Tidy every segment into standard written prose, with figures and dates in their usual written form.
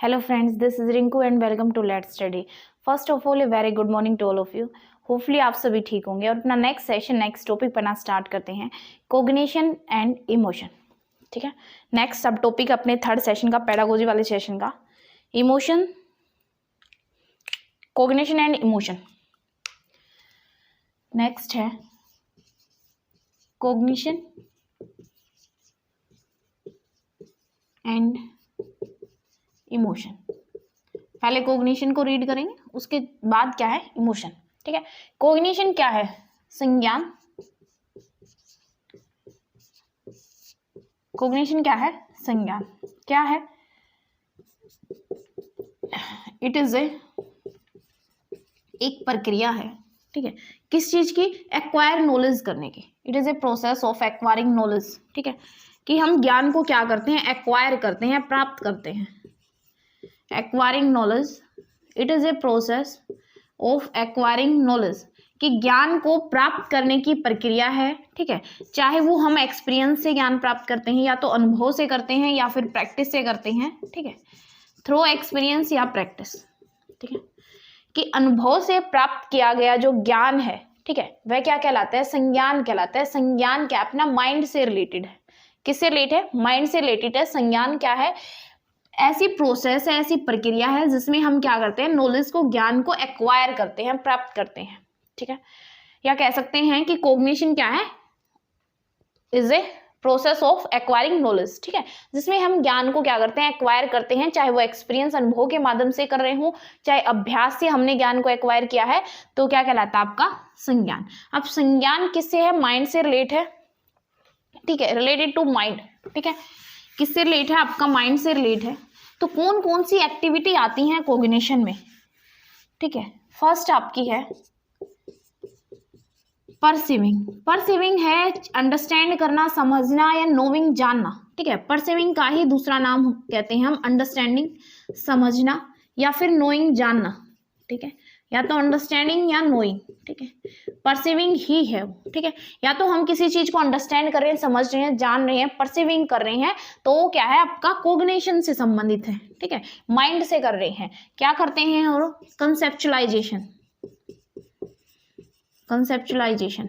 Hello friends, this is Rinku and welcome to Let's Study. First of all, a very good morning to all of you. Hoपफुली आप सभी ठीक होंगे और अपना next topic पढ़ना start करते हैं, कोग्निशन एंड इमोशन. ठीक है, नेक्स्ट सब टॉपिक अपने थर्ड सेशन का, पेडागोजी वाले सेशन का, emotion, cognition and emotion. Next है कोग्निशन एंड इमोशन. पहले कोग्निशन को रीड करेंगे, उसके बाद क्या है इमोशन. ठीक है, कोग्निशन क्या है? संज्ञान. कोग्निशन क्या है? संज्ञान. क्या है? इट इज एक प्रक्रिया है. ठीक है, किस चीज की? एक्वायर नॉलेज करने की. It is a process of acquiring knowledge. ठीक है, कि हम ज्ञान को क्या करते हैं? एक्वायर करते हैं, प्राप्त करते हैं. Acquiring knowledge, it is a process of acquiring knowledge, कि ज्ञान को प्राप्त करने की प्रक्रिया है. ठीक है, चाहे वो हम एक्सपीरियंस से ज्ञान प्राप्त करते हैं, या तो अनुभव से करते हैं, या फिर प्रैक्टिस से करते हैं. ठीक है, थ्रू एक्सपीरियंस या प्रैक्टिस. ठीक है, कि अनुभव से प्राप्त किया गया जो ज्ञान है, ठीक है, वह क्या कहलाता है? संज्ञान कहलाता है. संज्ञान क्या? अपना माइंड से रिलेटेड है. किससे रिलेटेड है? माइंड से रिलेटेड है. संज्ञान क्या है? ऐसी प्रोसेस है, ऐसी प्रक्रिया है जिसमें हम क्या करते हैं? नॉलेज को, ज्ञान को एक्वायर करते हैं, प्राप्त करते हैं. ठीक है, या कह सकते हैं कि कोग्निशन क्या है? Is a process of acquiring knowledge. ठीक है, जिसमें हम ज्ञान को क्या करते हैं? एक्वायर करते हैं, चाहे वो एक्सपीरियंस, अनुभव के माध्यम से कर रहे हो, चाहे अभ्यास से हमने ज्ञान को एक्वायर किया है, तो क्या कहलाता है आपका? संज्ञान. अब संज्ञान किससे है? माइंड से रिलेट है. ठीक है, रिलेटेड टू माइंड. ठीक है, किससे रिलेट है? आपका माइंड से रिलेट है. तो कौन कौन सी एक्टिविटी आती हैं कोग्निशन में? ठीक है, फर्स्ट आपकी है परसीविंग. परसीविंग है अंडरस्टैंड करना, समझना या नोइंग, जानना. ठीक है, परसीविंग का ही दूसरा नाम कहते हैं हम अंडरस्टैंडिंग, समझना, या फिर नोइंग, जानना. ठीक है, या तो अंडरस्टैंडिंग या नोइंग. ठीक है, परसीविंग ही है. ठीक है, या तो हम किसी चीज को अंडरस्टैंड कर रहे हैं, समझ रहे हैं, जान रहे हैं, परसीविंग कर रहे हैं, तो वो क्या है? आपका कोग्निशन से संबंधित है. ठीक है, माइंड से कर रहे हैं. क्या करते हैं? और कंसेप्चुलाइजेशन. कंसेप्चुलाइजेशन,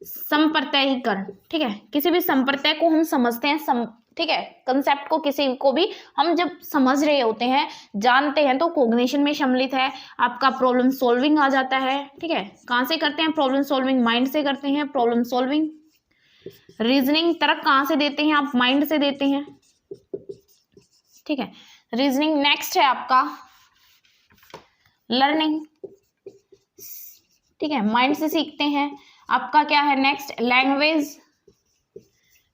संप्रत्ययीकरण. ठीक है, किसी भी संप्रत्यय को हम समझते हैं. ठीक है, कंसेप्ट को, किसी को भी हम जब समझ रहे होते हैं, जानते हैं, तो कोग्निशन में सम्मिलित है. आपका प्रॉब्लम सॉल्विंग आ जाता है. ठीक है, कहाँ से करते हैं प्रॉब्लम सॉल्विंग? माइंड से करते हैं प्रॉब्लम सॉल्विंग. रीजनिंग, तर्क कहाँ से देते हैं आप? माइंड से देते हैं. ठीक है, रीजनिंग. नेक्स्ट है आपका लर्निंग. ठीक है, माइंड से सीखते हैं. आपका क्या है नेक्स्ट? लैंग्वेज.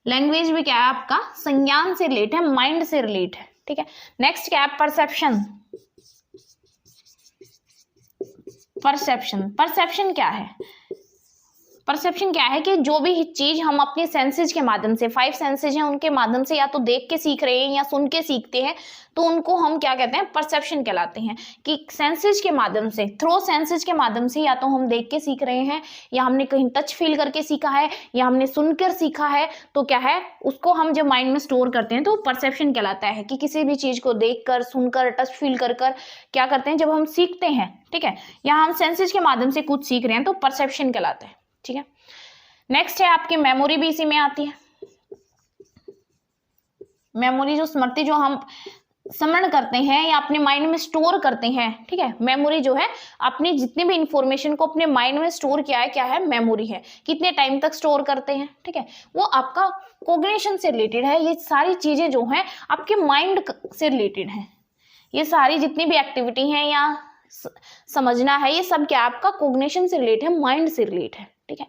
लैंग्वेज भी क्या है? आपका संज्ञान से रिलेट है, माइंड से रिलेट है. ठीक है, नेक्स्ट क्या है? परसेप्शन. परसेप्शन, परसेप्शन क्या है? परसेप्शन क्या है? कि जो भी चीज हम अपने सेंसेज के माध्यम से, 5 सेंसेज हैं, उनके माध्यम से या तो देख के सीख रहे हैं या सुन के सीखते हैं, तो उनको हम क्या कहते हैं? परसेप्शन कहलाते हैं. कि सेंसेज के माध्यम से, थ्रू सेंसेज के माध्यम से, या तो हम देख के सीख रहे हैं, या हमने कहीं टच फील करके सीखा है, या हमने सुनकर सीखा है, तो क्या है? उसको हम जब माइंड में स्टोर करते हैं तो परसेप्शन कहलाता है. कि किसी भी चीज को देखकर, सुनकर, टच फील कर क्या करते हैं? जब हम सीखते हैं, ठीक है, या हम सेंसेज के माध्यम से कुछ सीख रहे हैं, तो परसेप्शन कहलाता है. ठीक है, नेक्स्ट है आपकी मेमोरी, भी इसी में आती है. मेमोरी, जो स्मृति, जो हम स्मरण करते हैं या अपने माइंड में स्टोर करते हैं. ठीक है, मेमोरी जो है, अपनी जितनी भी इंफॉर्मेशन को अपने माइंड में स्टोर किया है, क्या है? मेमोरी है. कितने टाइम तक स्टोर करते हैं? ठीक है, वो आपका कोग्निशन से रिलेटेड है. ये सारी चीजें जो हैं आपके माइंड से रिलेटेड हैं. ये सारी जितनी भी एक्टिविटी हैं या समझना है, ये सब क्या? आपका कोग्निशन से रिलेट है, माइंड से रिलेट है. ठीक है,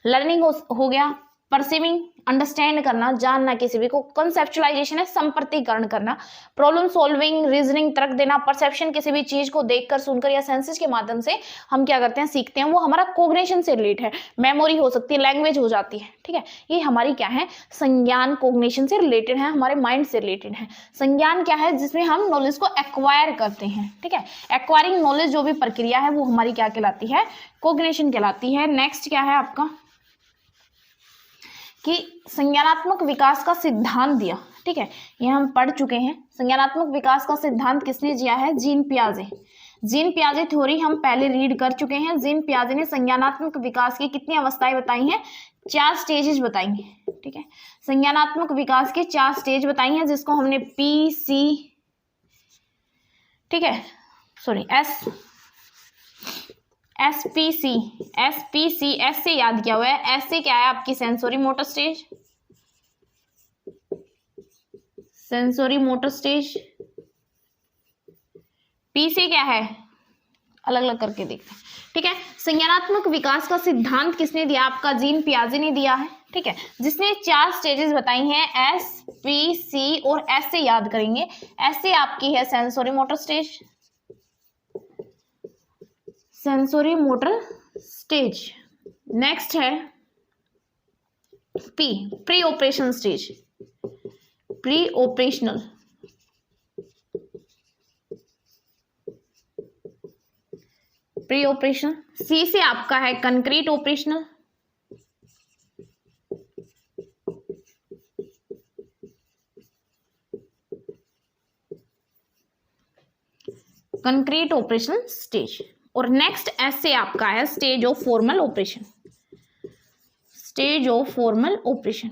लर्निंग हो गया, परसीविंग अंडरस्टैंड करना, जानना किसी भी को, कंसेप्चुलाइजेशन है संप्रतीकरण करना, प्रॉब्लम सॉल्विंग रीजनिंग तर्क देना, परसेप्शन किसी भी चीज को देखकर सुनकर या सेंसेस के माध्यम से हम क्या करते हैं सीखते हैं, वो हमारा कोग्निशन से रिलेट है। मेमोरी हो सकती है, लैंग्वेज हो जाती है, ठीक है, ये हमारी क्या है संज्ञान कोग्निशन से रिलेटेड है, हमारे माइंड से रिलेटेड है। संज्ञान क्या है जिसमें हम नॉलेज को एक्वायर करते हैं, ठीक है, एक्वायरिंग नॉलेज जो भी प्रक्रिया है वो हमारी क्या कहलाती है, कोग्निशन कहलाती है। नेक्स्ट क्या है आपका कि संज्ञानात्मक विकास का सिद्धांत दिया, ठीक है, ये हम पढ़ चुके हैं। संज्ञानात्मक विकास का सिद्धांत किसने दिया है? जीन पियाजे। जीन पियाजे थ्योरी हम पहले रीड कर चुके हैं। जीन पियाजे ने संज्ञानात्मक विकास की कितनी अवस्थाएं बताई हैं? 4 स्टेजेस बताई हैं, ठीक है। संज्ञानात्मक विकास के 4 स्टेज बताई हैं, जिसको हमने पी सी, ठीक है, sorry S P C S से याद किया हुआ है। एस से क्या है? आपकी sensory motor stage, sensory motor stage. P से क्या है? अलग अलग करके देखते हैं, ठीक है। संज्ञानात्मक विकास का सिद्धांत किसने दिया? आपका जीन पियाजे ने दिया है, ठीक है, जिसने 4 स्टेजेस बताई हैं, एस, पी, सी और एस से याद करेंगे। एस से आपकी है sensory motor stage, sensory motor stage. Next है P, pre operation stage, pre operational, pre operational. C से आपका है concrete operational, concrete operational stage. और नेक्स्ट एस से आपका है stage of formal operation, stage of formal operation,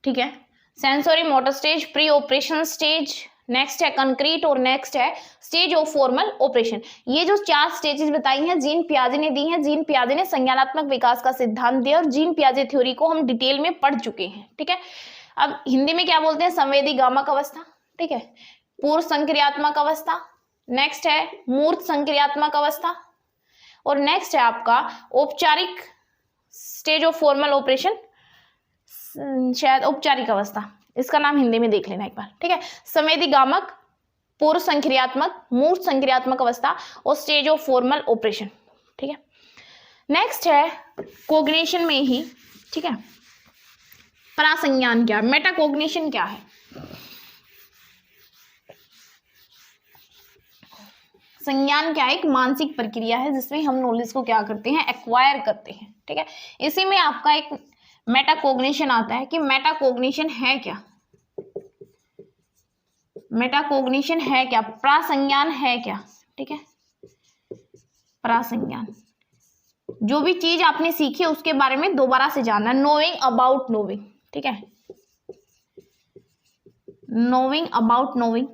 ठीक है। Sensory motor stage, pre operation stage, next है कंक्रीट और नेक्स्ट है स्टेज ऑफ फॉर्मल ऑपरेशन। ये जो 4 स्टेजेस बताई हैं जीन पियाजे ने दी हैं। जीन पियाजे ने संज्ञानात्मक विकास का सिद्धांत दिया और जीन पियाजे थ्योरी को हम डिटेल में पढ़ चुके हैं, ठीक है। अब हिंदी में क्या बोलते हैं? संवेदी गामक अवस्था, ठीक है, पूर्व संक्रियात्मक अवस्था, नेक्स्ट है मूर्त संक्रियात्मक अवस्था और नेक्स्ट है आपका औपचारिक स्टेज ऑफ फॉर्मल ऑपरेशन, शायद औपचारिक अवस्था, इसका नाम हिंदी में देख लेना एक बार, ठीक है। संवेदी गामक, पूर्व संक्रियात्मक, मूर्त संक्रियात्मक अवस्था और स्टेज ऑफ फॉर्मल ऑपरेशन, ठीक है। नेक्स्ट है कोग्निशन में ही, ठीक है, परासंज्ञान क्या, मेटाकोग्निशन क्या है? संज्ञान क्या है? एक मानसिक प्रक्रिया है जिसमें हम नॉलेज को क्या करते हैं? एक्वायर करते हैं, ठीक है। इसी में आपका एक मेटाकोग्निशन आता है कि मेटाकोग्निशन है क्या, मेटाकोग्निशन है क्या, प्रासंज्ञान है क्या, ठीक है। प्रासंज्ञान, जो भी चीज आपने सीखी है उसके बारे में दोबारा से जानना, नोइंग अबाउट नोइंग, ठीक है, नोइंग अबाउट नोइंग।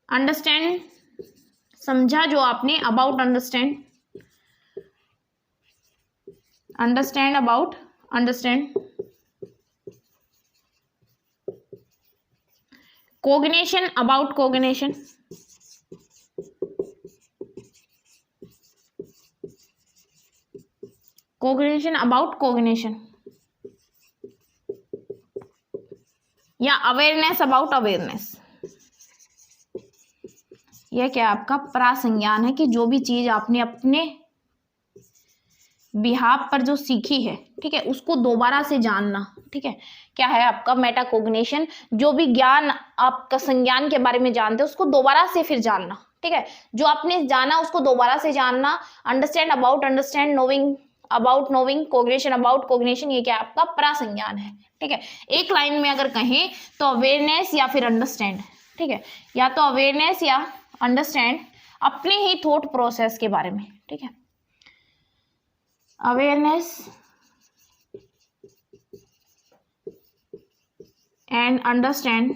अंडरस्टैंड, समझा जो आपने, about understand, understand about understand. Cognition, about cognition, cognition about cognition, या अवेयरनेस अबाउट अवेयरनेस। यह क्या आपका प्रासंज्ञान है कि जो भी चीज आपने अपने बिहाफ पर जो सीखी है, ठीक है, उसको दोबारा से जानना, ठीक है, क्या है आपका मेटाकोग्निशन। जो भी ज्ञान आपका संज्ञान के बारे में जानते हैं उसको दोबारा से फिर जानना, ठीक है, जो आपने जाना उसको दोबारा से जानना। Understand about understand, knowing about knowing, cognition about cognition, ये क्या आपका प्रासंज्ञान है, ठीक है। एक लाइन में अगर कहें तो अवेयरनेस या फिर अंडरस्टैंड, ठीक है, या तो अवेयरनेस या अंडरस्टैंड अपने ही थॉट प्रोसेस के बारे में, ठीक है। अवेयरनेस एंड अंडरस्टैंड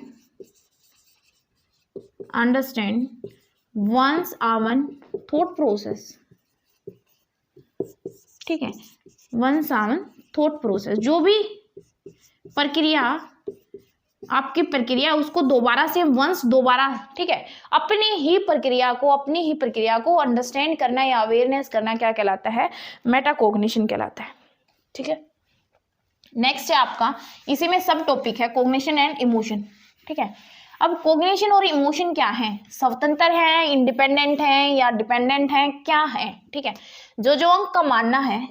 वंस आवन थॉट प्रोसेस, ठीक है, वंस आवन थॉट प्रोसेस। जो भी प्रक्रिया आपकी प्रक्रिया उसको दोबारा से वंस दोबारा, ठीक है, अपनी ही प्रक्रिया को अंडरस्टैंड करना या अवेयरनेस करना क्या कहलाता है? मेटाकोग्निशन कहलाता है, ठीक है। नेक्स्ट है आपका, इसी में सब टॉपिक है कोग्निशन एंड इमोशन, ठीक है। अब कोग्निशन और इमोशन क्या है? स्वतंत्र है, इंडिपेंडेंट है या डिपेंडेंट है, क्या है, ठीक है। जो अंक का मानना है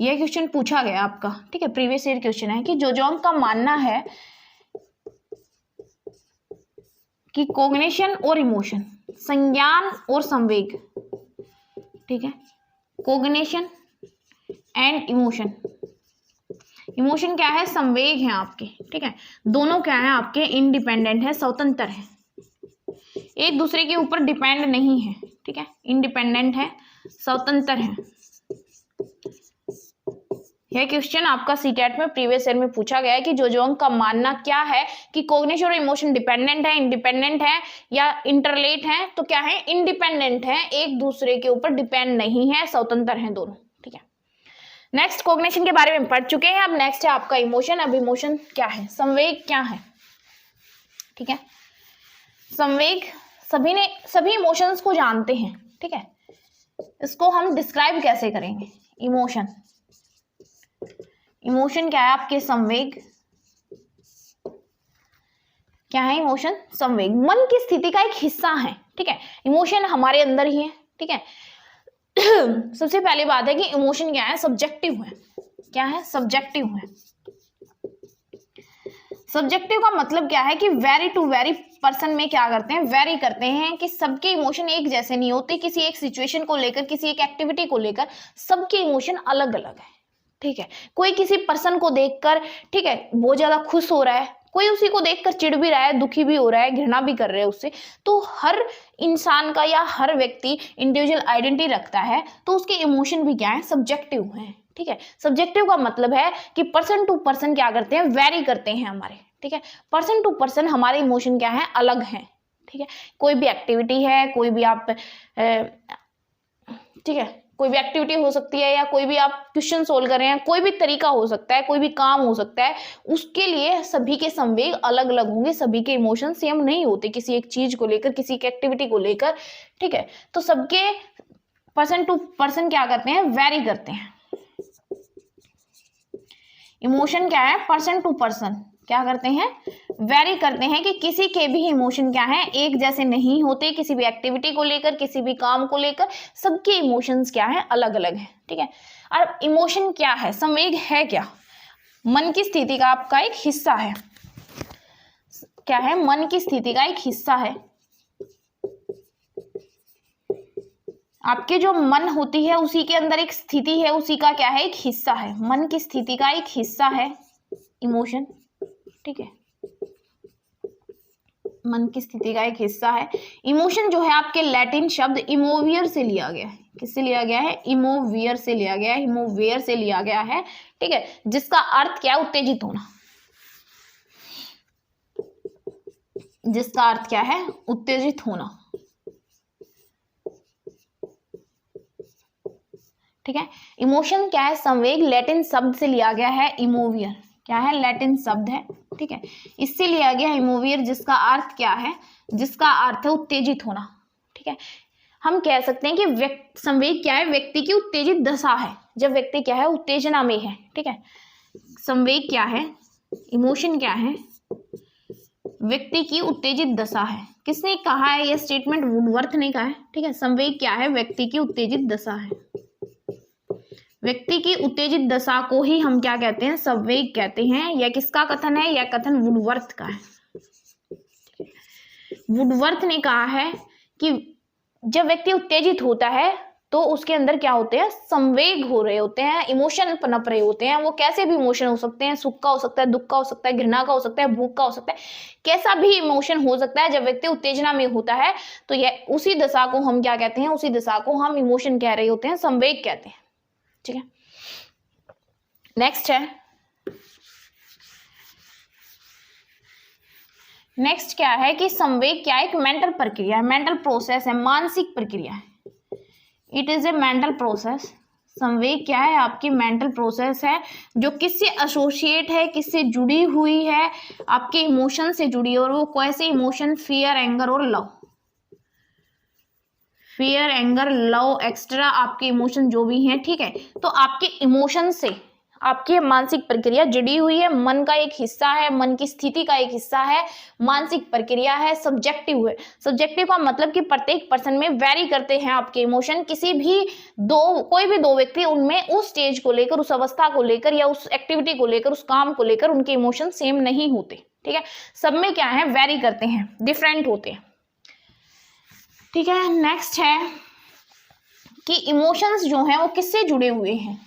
ये क्वेश्चन पूछा गया आपका, ठीक है, प्रीवियस ईयर क्वेश्चन है कि जोजोंग का मानना है कि कॉग्निशन और इमोशन, संज्ञान और संवेग, ठीक है, कॉग्निशन एंड इमोशन, इमोशन क्या है, संवेग है आपके, ठीक है, दोनों क्या है आपके, इंडिपेंडेंट है, स्वतंत्र है, एक दूसरे के ऊपर डिपेंड नहीं है, ठीक है, इंडिपेंडेंट है, स्वतंत्र है। यह क्वेश्चन आपका सीटेट में प्रीवियस ईयर में पूछा गया है कि जोजोंग का मानना क्या है कि कॉग्निशन और इमोशन डिपेंडेंट है, इंडिपेंडेंट है या इंटरलेट है, तो क्या है, इंडिपेंडेंट है, एक दूसरे के ऊपर डिपेंड नहीं है, स्वतंत्र है दोनों, ठीक है। नेक्स्ट कॉग्निशन के बारे में पढ़ चुके हैं, अब नेक्स्ट है आपका इमोशन। अब इमोशन क्या है, संवेग क्या है, ठीक है, संवेग सभी इमोशंस को जानते हैं, ठीक है, इसको हम डिस्क्राइब कैसे करेंगे, इमोशन, इमोशन क्या है आपके, संवेग क्या है, इमोशन संवेग मन की स्थिति का एक हिस्सा है, ठीक है, इमोशन हमारे अंदर ही है, ठीक है। सबसे पहली बात है कि इमोशन क्या है, सब्जेक्टिव है, क्या है, सब्जेक्टिव है। सब्जेक्टिव का मतलब क्या है कि वेरी टू वेरी पर्सन में क्या करते हैं, वेरी करते हैं, कि सबके इमोशन एक जैसे नहीं होते, किसी एक सिचुएशन को लेकर, किसी एक एक्टिविटी को लेकर सबके इमोशन अलग अलग है, ठीक है। कोई किसी पर्सन को देखकर, ठीक है, बहुत ज्यादा खुश हो रहा है, कोई उसी को देखकर चिढ़ भी रहा है, दुखी भी हो रहा है, घृणा भी कर रहे हैं उससे, तो हर इंसान का या हर व्यक्ति इंडिविजुअल आइडेंटिटी रखता है, तो उसके इमोशन भी क्या है, सब्जेक्टिव है, ठीक है। सब्जेक्टिव का मतलब है कि पर्सन टू पर्सन क्या करते हैं, वेरी करते हैं हमारे, ठीक है, पर्सन टू पर्सन हमारे इमोशन क्या है, अलग है, ठीक है। कोई भी एक्टिविटी है, कोई भी आप ठीक है, कोई भी एक्टिविटी हो सकती है, या कोई भी आप क्वेश्चन सोल्व कर रहे हैं, कोई भी तरीका हो सकता है, कोई भी काम हो सकता है, उसके लिए सभी के संवेग अलग अलग होंगे, सभी के इमोशन सेम नहीं होते किसी एक चीज को लेकर, किसी एक एक्टिविटी को लेकर, ठीक है। तो सबके पर्सन टू पर्सन क्या करते हैं, वेरी करते हैं। इमोशन क्या है, पर्सन टू पर्सन क्या करते हैं, वेरी करते हैं, कि किसी के भी इमोशन क्या है, एक जैसे नहीं होते, किसी भी एक्टिविटी को लेकर, किसी भी काम को लेकर सबके इमोशंस क्या है, अलग अलग है, ठीक है। और इमोशन क्या है, संवेग है क्या, मन की स्थिति का आपका एक हिस्सा है, क्या है, मन की स्थिति का एक हिस्सा है। आपके जो मन होती है उसी के अंदर एक स्थिति है, उसी का क्या है, एक हिस्सा है, मन की स्थिति का एक हिस्सा है इमोशन, ठीक है, मन की स्थिति का एक हिस्सा है। इमोशन जो है आपके लैटिन शब्द इमोवियर से लिया गया है, किससे लिया गया है, इमोवियर से लिया गया है, इमोवियर से लिया गया है, ठीक है, जिसका अर्थ क्या है, उत्तेजित होना, जिसका अर्थ क्या है, उत्तेजित होना, ठीक है। इमोशन क्या है, संवेग लैटिन शब्द से लिया गया है, इमोवियर क्या है, लैटिन शब्द है, ठीक है, इससे लिया गया इमोवियर, जिसका अर्थ क्या है, जिसका अर्थ है उत्तेजित होना, ठीक है। हम कह सकते हैं कि संवेग क्या है, व्यक्ति की उत्तेजित दशा है, जब व्यक्ति क्या है, उत्तेजना में है, ठीक है। संवेग क्या है, इमोशन क्या है, व्यक्ति की उत्तेजित दशा है। किसने कहा है, यह स्टेटमेंट वुडवर्थ ने कहा है, ठीक है। संवेग क्या है, व्यक्ति की उत्तेजित दशा है, व्यक्ति की उत्तेजित दशा को ही हम क्या कहते हैं, संवेग कहते हैं। यह किसका कथन है, यह कथन वुडवर्थ का है। वुडवर्थ ने कहा है कि जब व्यक्ति उत्तेजित होता है तो उसके अंदर क्या होते हैं, संवेग हो रहे होते हैं, इमोशन पनप रहे होते हैं। वो कैसे भी इमोशन हो सकते हैं, सुख का हो सकता है, दुख का हो सकता है, घृणा का हो सकता है, भूख का हो सकता है, कैसा भी इमोशन हो सकता है। जब व्यक्ति उत्तेजना में होता है तो यह उसी दशा को हम क्या कहते हैं, उसी दशा को हम इमोशन कह रहे होते हैं, संवेग कहते हैं, ठीक है। नेक्स्ट है, नेक्स्ट क्या है कि संवेग क्या है, एक मेंटल प्रक्रिया है, मेंटल प्रोसेस है, मानसिक प्रक्रिया है। It is a mental process. संवेग क्या है, आपकी मेंटल प्रोसेस है जो किससे एसोसिएट है, किससे जुड़ी हुई है, आपके इमोशन से जुड़ी है। और वो कैसे इमोशन, फियर, एंगर और love, fear, anger, love extra आपके इमोशन जो भी हैं, ठीक है। तो आपके इमोशन से आपकी मानसिक प्रक्रिया जुड़ी हुई है, मन का एक हिस्सा है, मन की स्थिति का एक हिस्सा है, मानसिक प्रक्रिया है, सब्जेक्टिव है। सब्जेक्टिव का मतलब कि प्रत्येक पर्सन में वेरी करते हैं आपके इमोशन। कोई भी दो व्यक्ति उनमें उस स्टेज को लेकर, उस अवस्था को लेकर या उस एक्टिविटी को लेकर, उस काम को लेकर उनके इमोशन सेम नहीं होते, ठीक है। सब में क्या है, वेरी करते हैं, डिफरेंट होते हैं, ठीक है। नेक्स्ट है कि इमोशंस जो हैं वो किससे जुड़े हुए हैं,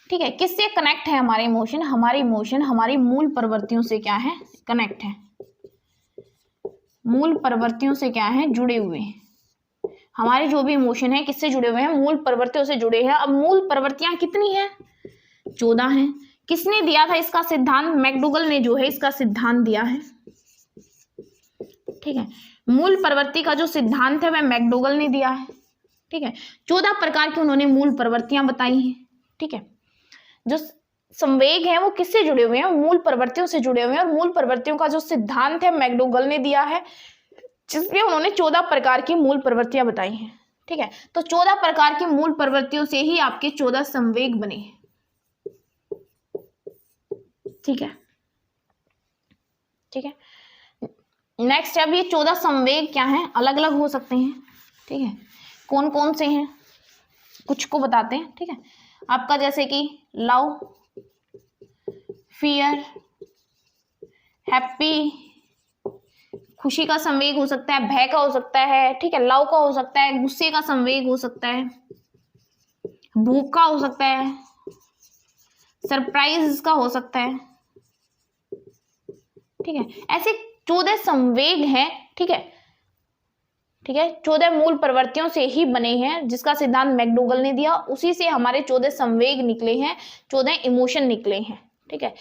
ठीक है, किससे कनेक्ट है हमारे इमोशन। हमारे इमोशन हमारी मूल प्रवृत्तियों से क्या है, कनेक्ट है, मूल प्रवृत्तियों से क्या है, जुड़े हुए हैं। हमारे जो भी इमोशन है किससे जुड़े हुए हैं, मूल प्रवृत्तियों से जुड़े हैं। अब मूल प्रवृत्तियां कितनी हैं, 14 हैं। किसने दिया था इसका सिद्धांत, मैकडूगल ने जो है इसका सिद्धांत दिया है, ठीक है। मूल प्रवृत्ति का जो सिद्धांत है वह मैकडूगल ने दिया है, ठीक है। 14 प्रकार की उन्होंने मूल प्रवृत्तियां बताई हैं, ठीक है। जो संवेग है वो किससे जुड़े हुए हैं, मूल प्रवृत्तियों से जुड़े हुए हैं। और मूल प्रवृत्तियों का जो सिद्धांत है मैकडूगल ने दिया है, जिसमें उन्होंने 14 प्रकार की मूल प्रवृत्तियां बताई हैं, ठीक है। तो 14 प्रकार की मूल प्रवृत्तियों से ही आपके 14 संवेग बने हैं, ठीक है, ठीक है। नेक्स्ट अब ये 14 संवेग क्या हैं, अलग अलग हो सकते हैं, ठीक है। कौन कौन से हैं, कुछ को बताते हैं, ठीक है। आपका जैसे कि लव, फियर, हैप्पी, खुशी का संवेग हो सकता है, भय का हो सकता है, ठीक है, लव का हो सकता है, गुस्से का संवेग हो सकता है, भूख का हो सकता है, सरप्राइज का हो सकता है, ठीक है। ऐसे 14 संवेग हैं, ठीक है, ठीक है। 14 मूल प्रवृत्तियों से ही बने हैं, जिसका सिद्धांत मैकडूगल ने दिया, उसी से हमारे 14 संवेग निकले हैं, 14 इमोशन निकले हैं, ठीक है।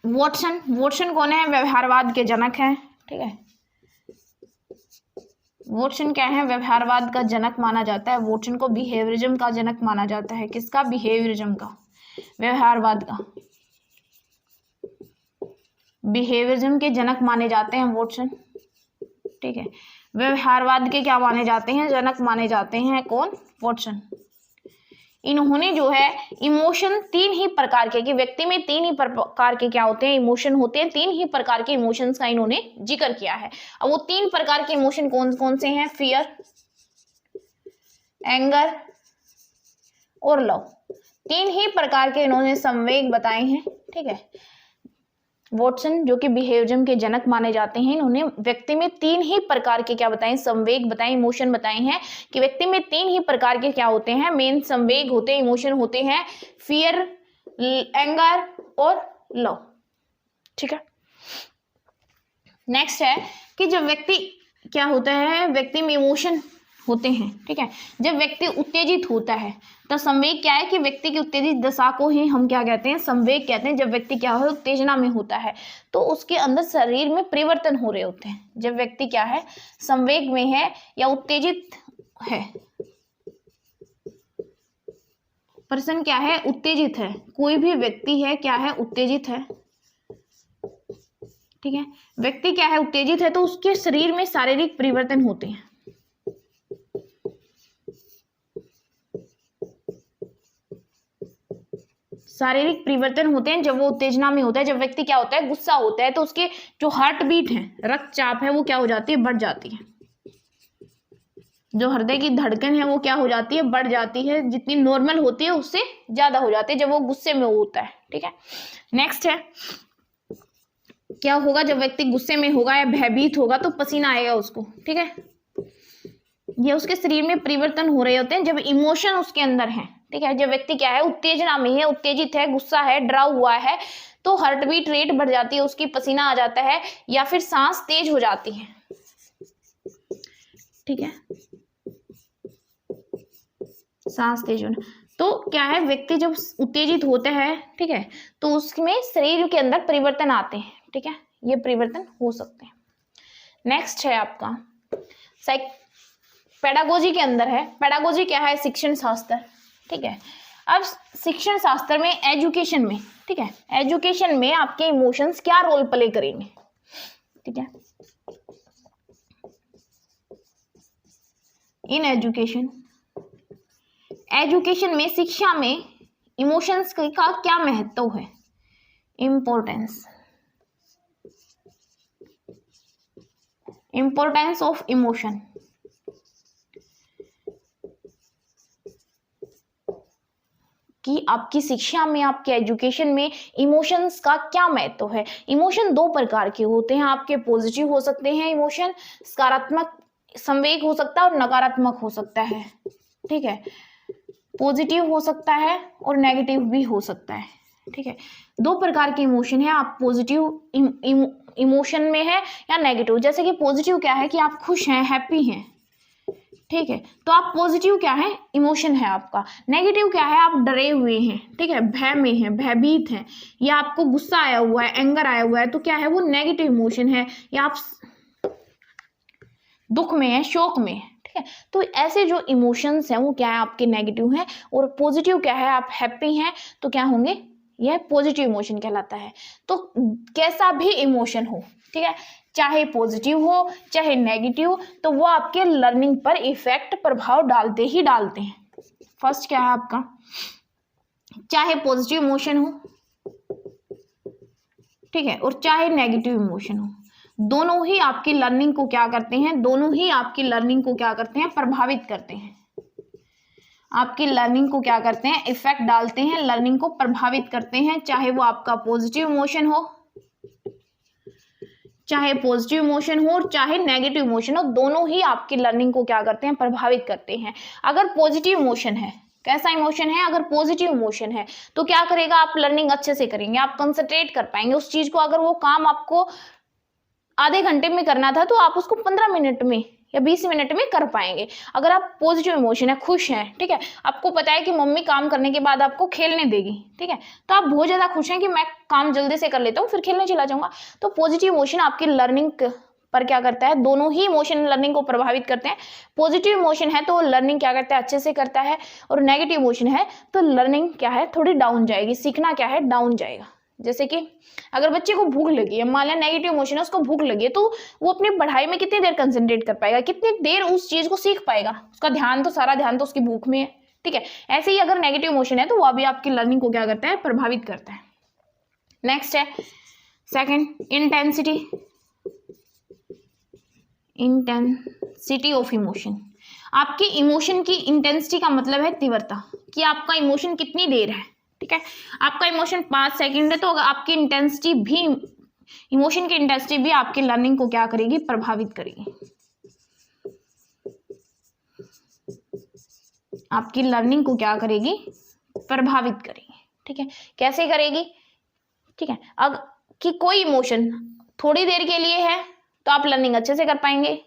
वॉटसन कौन है, व्यवहारवाद के जनक हैं, ठीक है। वॉटसन क्या है, व्यवहारवाद का जनक माना जाता है। वॉटसन को बिहेवियरिज्म का जनक माना जाता है। किसका, बिहेवियरिज्म का, व्यवहारवाद का, बिहेवियरिज्म के जनक माने जाते हैं वॉटसन, ठीक है। व्यवहारवाद के क्या माने जाते हैं, जनक माने जाते हैं कौन, वॉटसन। इन्होंने जो है इमोशन 3 ही प्रकार के, कि व्यक्ति में 3 ही प्रकार के क्या होते हैं, इमोशन होते हैं। 3 ही प्रकार के इमोशंस का इन्होंने जिक्र किया है। अब वो 3 प्रकार के इमोशन कौन कौन से हैं, फियर, एंगर और लव। 3 ही प्रकार के इन्होंने संवेग बताए हैं, ठीक है। वॉटसन जो कि बिहेवियरिज्म के जनक माने जाते हैं, इन्होंने व्यक्ति में 3 ही प्रकार के क्या बताए, संवेग बताए, इमोशन बताए हैं, कि व्यक्ति में 3 ही प्रकार के क्या होते हैं, मेन संवेग होते हैं, इमोशन होते हैं, फियर, एंगर और लव, ठीक है। नेक्स्ट है कि जब व्यक्ति क्या होता है, व्यक्ति में इमोशन होते हैं, ठीक है। जब व्यक्ति उत्तेजित होता है तो संवेग क्या है, कि व्यक्ति की उत्तेजित दशा को ही हम क्या कहते हैं, संवेग कहते हैं। जब व्यक्ति क्या है, उत्तेजना में होता है तो उसके अंदर शरीर में परिवर्तन हो रहे होते हैं। जब व्यक्ति क्या है, संवेग में है या उत्तेजित है, पर्सन क्या है, उत्तेजित है, कोई भी व्यक्ति है क्या है, उत्तेजित है, ठीक है। व्यक्ति क्या है, उत्तेजित है, तो उसके शरीर में शारीरिक परिवर्तन होते हैं। शारीरिक परिवर्तन होते हैं जब वो उत्तेजना में होता है। जब व्यक्ति क्या होता है, गुस्सा होता है, तो उसके जो हार्ट बीट है, रक्तचाप है, वो क्या हो जाती है, बढ़ जाती है। जो हृदय की धड़कन है वो क्या हो जाती है, बढ़ जाती है। जितनी नॉर्मल होती है उससे ज्यादा हो जाती है जब वो गुस्से में होता है, ठीक है। नेक्स्ट है, क्या होगा जब व्यक्ति गुस्से में होगा या भयभीत होगा तो पसीना आएगा उसको, ठीक है। ये उसके शरीर में परिवर्तन हो रहे होते हैं जब इमोशन उसके अंदर है, ठीक है। जब व्यक्ति क्या है, उत्तेजना में है, उत्तेजित है, गुस्सा है, डरा हुआ है, तो हार्ट बीट रेट बढ़ जाती है उसकी, पसीना आ जाता है या फिर सांस तेज हो जाती है, ठीक है, सांस तेज होना। तो क्या है, व्यक्ति जब उत्तेजित होता है, ठीक है, तो उसमें शरीर के अंदर परिवर्तन आते हैं, ठीक है, ये परिवर्तन हो सकते हैं। नेक्स्ट है आपका पेडागोजी के अंदर है। पेडागोजी क्या है, शिक्षण शास्त्र, ठीक है। अब शिक्षण शास्त्र में, एजुकेशन में, ठीक है, एजुकेशन में आपके इमोशंस क्या रोल प्ले करेंगे, ठीक है। इन एजुकेशन, एजुकेशन में, शिक्षा में इमोशंस का क्या महत्व है, इम्पोर्टेंस ऑफ इमोशन। कि आपकी शिक्षा में, आपके एजुकेशन में इमोशंस का क्या महत्व है। इमोशन दो प्रकार के होते हैं आपके, पॉजिटिव हो सकते हैं इमोशन, सकारात्मक संवेग हो सकता है और नकारात्मक हो सकता है, ठीक है। पॉजिटिव हो सकता है और नेगेटिव भी हो सकता है, ठीक है। दो प्रकार के इमोशन है, आप पॉजिटिव इमोशन में है या नेगेटिव। जैसे कि पॉजिटिव क्या है कि आप खुश हैं, हैप्पी हैं, ठीक है, तो आप पॉजिटिव क्या है, इमोशन है आपका। नेगेटिव क्या है, आप डरे हुए हैं, ठीक है, भय में हैं, भयभीत हैं, या आपको गुस्सा आया हुआ है, एंगर आया हुआ है, तो क्या है वो नेगेटिव इमोशन है, या आप दुख में है, शोक में है, ठीक है। तो ऐसे जो इमोशंस हैं वो क्या है आपके नेगेटिव हैं, और पॉजिटिव क्या है, आप हैप्पी हैं तो क्या होंगे, यह पॉजिटिव इमोशन कहलाता है। तो कैसा भी इमोशन हो, ठीक है, चाहे पॉजिटिव हो चाहे नेगेटिव, तो वो आपके लर्निंग पर इफेक्ट, प्रभाव डालते ही डालते हैं। फर्स्ट क्या है आपका, चाहे पॉजिटिव इमोशन हो, ठीक है, और चाहे नेगेटिव इमोशन हो, दोनों ही आपकी लर्निंग को क्या करते हैं, दोनों ही आपकी लर्निंग को क्या करते हैं, प्रभावित करते हैं। आपकी लर्निंग को क्या करते हैं, इफेक्ट डालते हैं, लर्निंग को प्रभावित करते हैं। चाहे वो आपका पॉजिटिव इमोशन हो, चाहे पॉजिटिव इमोशन हो और चाहे नेगेटिव इमोशन हो, दोनों ही आपकी लर्निंग को क्या करते हैं, प्रभावित करते हैं। अगर पॉजिटिव इमोशन है, कैसा इमोशन है, अगर पॉजिटिव इमोशन है तो क्या करेगा, आप लर्निंग अच्छे से करेंगे, आप कंसंट्रेट कर पाएंगे उस चीज को। अगर वो काम आपको आधे घंटे में करना था तो आप उसको 15 मिनट में या 20 मिनट में कर पाएंगे। अगर आप पॉजिटिव इमोशन है, खुश हैं, ठीक है, आपको पता है कि मम्मी काम करने के बाद आपको खेलने देगी, ठीक है, तो आप बहुत ज्यादा खुश हैं कि मैं काम जल्दी से कर लेता हूँ फिर खेलने चला जाऊंगा। तो पॉजिटिव इमोशन आपकी लर्निंग पर क्या करता है, दोनों ही इमोशन लर्निंग को प्रभावित करते हैं। पॉजिटिव इमोशन है तो लर्निंग क्या करता है, अच्छे से करता है, और नेगेटिव इमोशन है तो लर्निंग क्या है, थोड़ी डाउन जाएगी, सीखना क्या है, डाउन जाएगा। जैसे कि अगर बच्चे को भूख लगी है, मान लिया नेगेटिव इमोशन है, उसको भूख लगी है, तो वो अपनी पढ़ाई में कितनी देर कंसंट्रेट कर पाएगा, कितनी देर उस चीज को सीख पाएगा, उसका ध्यान तो, सारा ध्यान तो उसकी भूख में है, ठीक है। ऐसे ही अगर नेगेटिव इमोशन है तो वो भी आपकी लर्निंग को क्या करता है, प्रभावित करता है। नेक्स्ट है सेकंड, इंटेंसिटी ऑफ इमोशन। आपकी इमोशन की इंटेंसिटी का मतलब है तीव्रता, कि आपका इमोशन कितनी देर है, ठीक है। आपका इमोशन 5 सेकंड है तो आपकी इंटेंसिटी भी, इमोशन की इंटेंसिटी भी आपकी लर्निंग को क्या करेगी, प्रभावित करेगी। आपकी लर्निंग को क्या करेगी, प्रभावित करेगी, ठीक है। कैसे करेगी, ठीक है, अब कि कोई इमोशन थोड़ी देर के लिए है तो आप लर्निंग अच्छे से कर पाएंगे।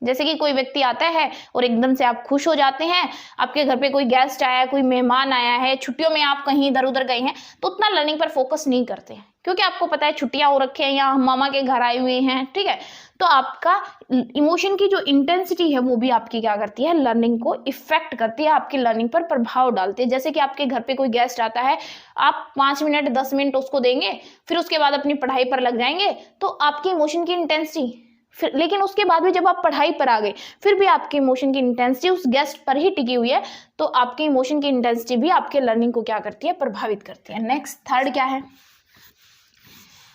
जैसे कि कोई व्यक्ति आता है और एकदम से आप खुश हो जाते हैं, आपके घर पे कोई गेस्ट आया है, कोई मेहमान आया है, छुट्टियों में आप कहीं इधर उधर गए हैं, तो उतना लर्निंग पर फोकस नहीं करते हैं, क्योंकि आपको पता है छुट्टियां हो रखी हैं या हम मामा के घर आए हुए हैं, ठीक है। तो आपका इमोशन की जो इंटेंसिटी है वो भी आपकी क्या करती है, लर्निंग को इफेक्ट करती है, आपकी लर्निंग पर प्रभाव डालती है। जैसे कि आपके घर पे कोई गेस्ट आता है, आप 5 मिनट 10 मिनट उसको देंगे, फिर उसके बाद अपनी पढ़ाई पर लग जाएंगे, तो आपकी इमोशन की इंटेंसिटी फिर, लेकिन उसके बाद भी जब आप पढ़ाई पर आ गए फिर भी आपके इमोशन की इंटेंसिटी उस गेस्ट पर ही टिकी हुई है, तो आपके इमोशन की इंटेंसिटी भी आपके लर्निंग को क्या करती है, प्रभावित करती है। नेक्स्ट थर्ड क्या है,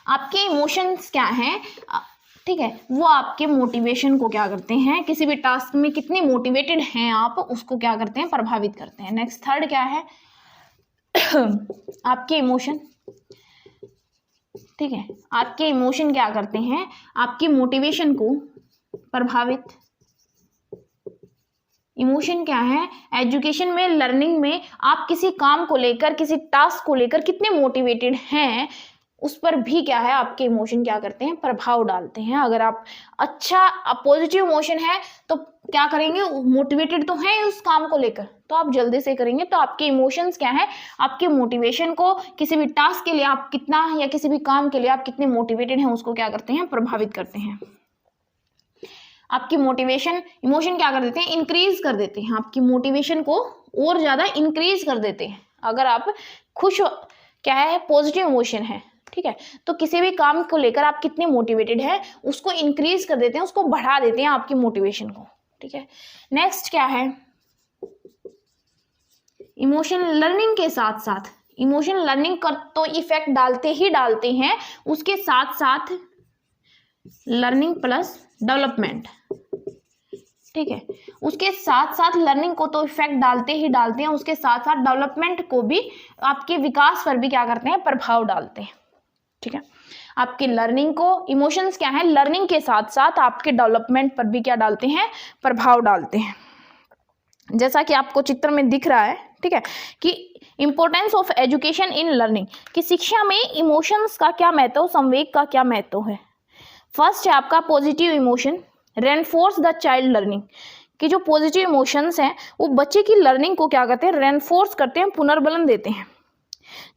आपके इमोशंस क्या हैं, ठीक है, वो आपके मोटिवेशन को क्या करते हैं, किसी भी टास्क में कितने मोटिवेटेड हैं आप, उसको क्या करते हैं, प्रभावित करते हैं। नेक्स्ट थर्ड क्या है, आपके इमोशन, ठीक है, आपके इमोशन क्या करते हैं, आपकी मोटिवेशन को प्रभावित। इमोशन क्या है, एजुकेशन में, लर्निंग में आप किसी काम को लेकर, किसी टास्क को लेकर कितने मोटिवेटेड हैं, उस पर भी क्या है, आपके इमोशन क्या करते हैं, प्रभाव डालते हैं। अगर आप अच्छा पॉजिटिव इमोशन है तो क्या करेंगे, मोटिवेटेड तो हैं उस काम को लेकर, तो आप जल्दी से करेंगे। तो आपके इमोशंस क्या है, आपके मोटिवेशन को, किसी भी टास्क के लिए आप कितना, या किसी भी काम के लिए आप कितने मोटिवेटेड हैं, उसको क्या करते हैं, प्रभावित करते हैं। आपकी मोटिवेशन, इमोशन क्या कर देते हैं, इंक्रीज कर देते हैं, आपकी मोटिवेशन को और ज्यादा इंक्रीज कर देते हैं। अगर आप खुश, क्या है, पॉजिटिव इमोशन है, ठीक है, तो किसी भी काम को लेकर आप कितने मोटिवेटेड हैं उसको इंक्रीज कर देते हैं, उसको बढ़ा देते हैं आपकी मोटिवेशन को, ठीक है। नेक्स्ट क्या है, इमोशन लर्निंग के साथ साथ, इमोशन लर्निंग कर तो इफेक्ट डालते ही डालते हैं, उसके साथ साथ लर्निंग प्लस डेवलपमेंट, ठीक है, उसके साथ साथ लर्निंग को तो इफेक्ट डालते ही डालते हैं, उसके साथ साथ डेवलपमेंट को भी, आपके विकास पर भी क्या करते हैं, प्रभाव डालते हैं, ठीक है। आपकी लर्निंग को, इमोशंस क्या है, लर्निंग के साथ साथ आपके डेवलपमेंट पर भी क्या डालते हैं, प्रभाव डालते हैं। जैसा कि आपको चित्र में दिख रहा है, ठीक है, कि importance of education in learning, कि शिक्षा में इमोशंस का क्या महत्व, संवेग का क्या महत्व है। फर्स्ट है आपका positive emotion reinforce the child learning, कि जो पॉजिटिव इमोशंस हैं वो बच्चे की लर्निंग को क्या करते हैं, रेनफोर्स करते हैं, पुनर्बलन देते हैं।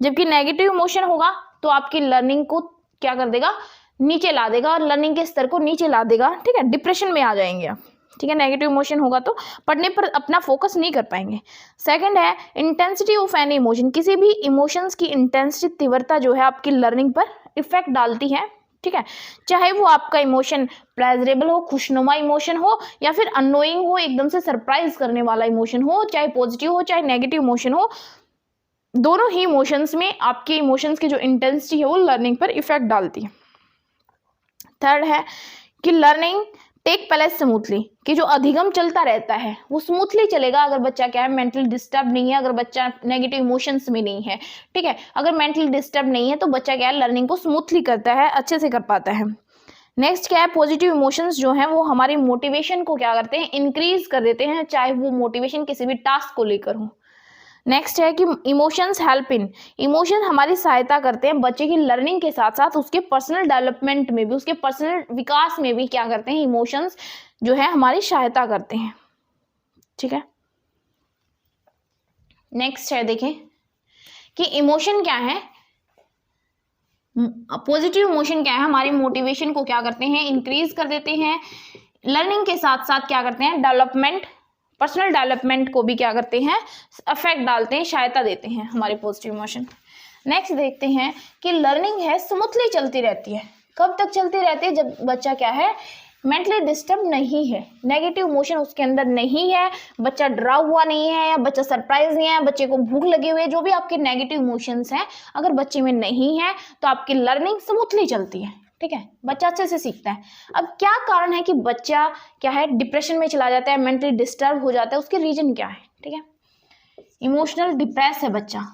जबकि नेगेटिव इमोशन होगा तो आपकी लर्निंग को क्या कर देगा, नीचे ला देगा, और लर्निंग के स्तर को नीचे ला देगा, ठीक है, डिप्रेशन में आ जाएंगे आप, ठीक है। नेगेटिव इमोशन होगा तो पढ़ने पर अपना फोकस नहीं कर पाएंगे। सेकंड है इंटेंसिटी ऑफ एनी इमोशन, किसी भी इमोशंस की इंटेंसिटी, तीव्रता जो है आपकी लर्निंग पर इफेक्ट डालती है, ठीक है। चाहे वो आपका इमोशन प्लेजरेबल हो, खुशनुमा इमोशन हो, या फिर अननोइंग हो, एकदम से सरप्राइज करने वाला इमोशन हो, चाहे पॉजिटिव हो चाहे नेगेटिव इमोशन हो, दोनों ही इमोशंस में आपके इमोशंस की जो इंटेंसिटी है वो लर्निंग पर इफेक्ट डालती है। थर्ड है कि लर्निंग टेक प्लेस स्मूथली, कि जो अधिगम चलता रहता है वो स्मूथली चलेगा अगर बच्चा क्या है, मेंटली डिस्टर्ब नहीं है, अगर बच्चा नेगेटिव इमोशंस में नहीं है, ठीक है। अगर मेंटली डिस्टर्ब नहीं है तो बच्चा क्या है, लर्निंग को स्मूथली करता है, अच्छे से कर पाता है। नेक्स्ट क्या है, पॉजिटिव इमोशंस जो हैं वो हमारी मोटिवेशन को क्या करते हैं, इंक्रीज कर देते हैं, चाहे वो मोटिवेशन किसी भी टास्क को लेकर हो। नेक्स्ट है कि इमोशंस हेल्प इन, इमोशन हमारी सहायता करते हैं बच्चे की लर्निंग के साथ साथ उसके पर्सनल डेवलपमेंट में भी, उसके पर्सनल विकास में भी क्या करते हैं, इमोशंस जो है हमारी सहायता करते हैं, ठीक है। नेक्स्ट है देखें कि इमोशन क्या है, पॉजिटिव इमोशन क्या है, हमारी मोटिवेशन को क्या करते हैं, इंक्रीज कर देते हैं, लर्निंग के साथ साथ क्या करते हैं, डेवलपमेंट, पर्सनल डेवलपमेंट को भी क्या करते हैं, इफेक्ट डालते हैं, सहायता देते हैं हमारे पॉजिटिव इमोशन। नेक्स्ट देखते हैं कि लर्निंग है स्मूथली चलती रहती है, कब तक चलती रहती है, जब बच्चा क्या है, मेंटली डिस्टर्ब नहीं है, नेगेटिव इमोशन उसके अंदर नहीं है, बच्चा डरा हुआ नहीं है, या बच्चा सरप्राइज नहीं है, बच्चे को भूख लगी हुई है, जो भी आपके नेगेटिव इमोशंस हैं अगर बच्चे में नहीं है तो आपकी लर्निंग स्मूथली चलती है, ठीक है, बच्चा अच्छे से सीखता है। अब क्या कारण है कि बच्चा क्या है, डिप्रेशन में चला जाता है, मेंटली डिस्टर्ब हो जाता है, उसके रीजन क्या है, ठीक है। इमोशनल डिप्रेस है बच्चा,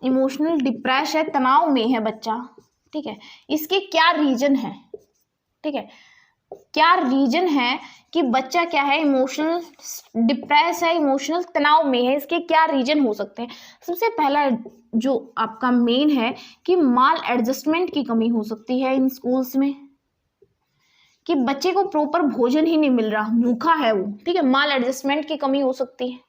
इमोशनल डिप्रेस है, तनाव में है बच्चा, ठीक है, इसके क्या रीजन है, ठीक है, क्या रीजन है कि बच्चा क्या है, इमोशनल डिप्रेस है, इमोशनल तनाव में है, इसके क्या रीजन हो सकते हैं। सबसे पहला जो आपका मेन है कि माल एडजस्टमेंट की कमी हो सकती है इन स्कूल्स में, कि बच्चे को प्रॉपर भोजन ही नहीं मिल रहा, भूखा है वो, ठीक है, माल एडजस्टमेंट की कमी हो सकती है,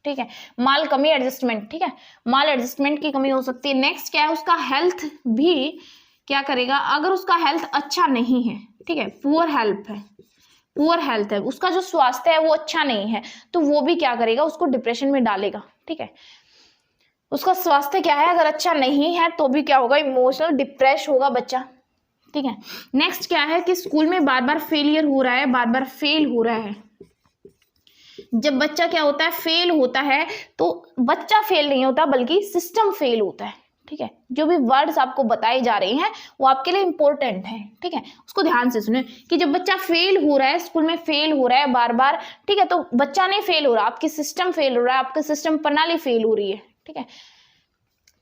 ठीक है, माल कमी एडजस्टमेंट, ठीक है, माल एडजस्टमेंट की कमी हो सकती है। नेक्स्ट क्या है, उसका हेल्थ भी क्या करेगा, अगर उसका हेल्थ अच्छा नहीं है, ठीक है, पुअर हेल्थ है, उसका जो स्वास्थ्य है वो अच्छा नहीं है, तो वो भी क्या करेगा, उसको डिप्रेशन में डालेगा, ठीक है। उसका स्वास्थ्य क्या है, अगर अच्छा नहीं है तो भी क्या होगा, इमोशनल डिप्रेस होगा बच्चा, ठीक है। नेक्स्ट क्या है कि स्कूल में बार बार फेलियर हो रहा है, बार बार फेल हो रहा है। जब बच्चा क्या होता है, फेल होता है, तो बच्चा फेल नहीं होता बल्कि सिस्टम फेल होता है, ठीक है। जो भी वर्ड्स आपको बताए जा रहे हैं वो आपके लिए इंपॉर्टेंट है, ठीक है, उसको ध्यान से सुने कि जब बच्चा फेल हो रहा है, स्कूल में फेल हो रहा है बार बार, ठीक है, तो बच्चा नहीं फेल हो रहा, आपकी सिस्टम फेल हो रहा है, आपकी सिस्टम प्रणाली फेल हो रही है, ठीक है।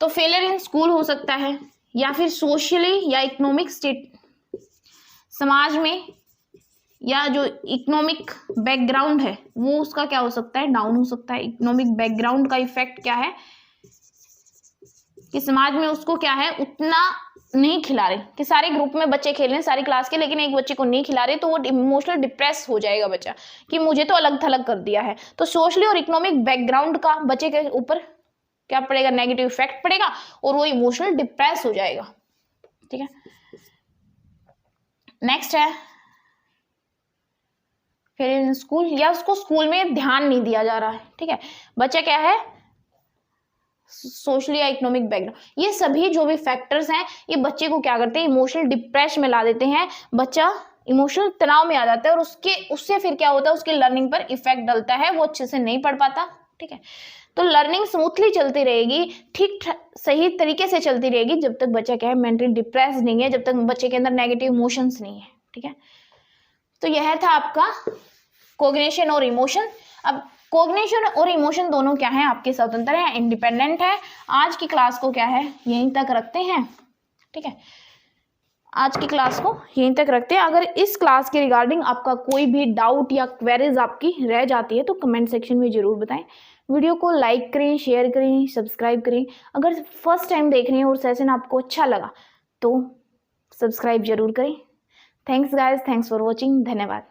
तो फेलियर इन स्कूल हो सकता है, या फिर सोशली या इकोनॉमिक स्टेट, समाज में या जो इकोनॉमिक बैकग्राउंड है वो उसका क्या हो सकता है, डाउन हो सकता है। इकोनॉमिक बैकग्राउंड का इफेक्ट क्या है कि समाज में उसको क्या है, उतना नहीं खिला रहे, कि सारे ग्रुप में बच्चे खेल रहे हैं सारी क्लास के, लेकिन एक बच्चे को नहीं खिला रहे, तो वो इमोशनल डिप्रेस हो जाएगा बच्चा कि मुझे तो अलग थलग कर दिया है। तो सोशली और इकोनॉमिक बैकग्राउंड का बच्चे के ऊपर क्या पड़ेगा, नेगेटिव इफेक्ट पड़ेगा, और वो इमोशनल डिप्रेस हो जाएगा, ठीक है। नेक्स्ट है फिर स्कूल, या उसको स्कूल में ध्यान नहीं दिया जा रहा है, ठीक है, बच्चा क्या है, सोशली या इकोनॉमिक बैकग्राउंड, ये सभी जो भी फैक्टर्स हैं ये बच्चे को क्या करते हैं, इमोशनल डिप्रेशन में ला देते हैं, बच्चा इमोशनल तनाव में आ जाता है और उससे फिर क्या होता है, उसकी लर्निंग पर इफेक्ट डलता है, वो अच्छे से नहीं पढ़ पाता। ठीक है, तो लर्निंग स्मूथली चलती रहेगी, ठीक सही तरीके से चलती रहेगी जब तक बच्चा क्या है, मेंटली डिप्रेस नहीं है, जब तक बच्चे के अंदर नेगेटिव इमोशंस नहीं है। ठीक है, तो यह था आपका कोग्निशन और इमोशन। अब कोग्निशन और इमोशन दोनों क्या है, आपके स्वतंत्र है, इंडिपेंडेंट है। आज की क्लास को क्या है, यहीं तक रखते हैं। ठीक है, आज की क्लास को यहीं तक रखते हैं। अगर इस क्लास के रिगार्डिंग आपका कोई भी डाउट या क्वेरीज आपकी रह जाती है तो कमेंट सेक्शन में जरूर बताएं। वीडियो को लाइक करें, शेयर करें, सब्सक्राइब करें। अगर फर्स्ट टाइम देख रहे हैं और सेशन आपको अच्छा लगा तो सब्सक्राइब जरूर करें। Thanks guys, thanks for watching, धन्यवाद।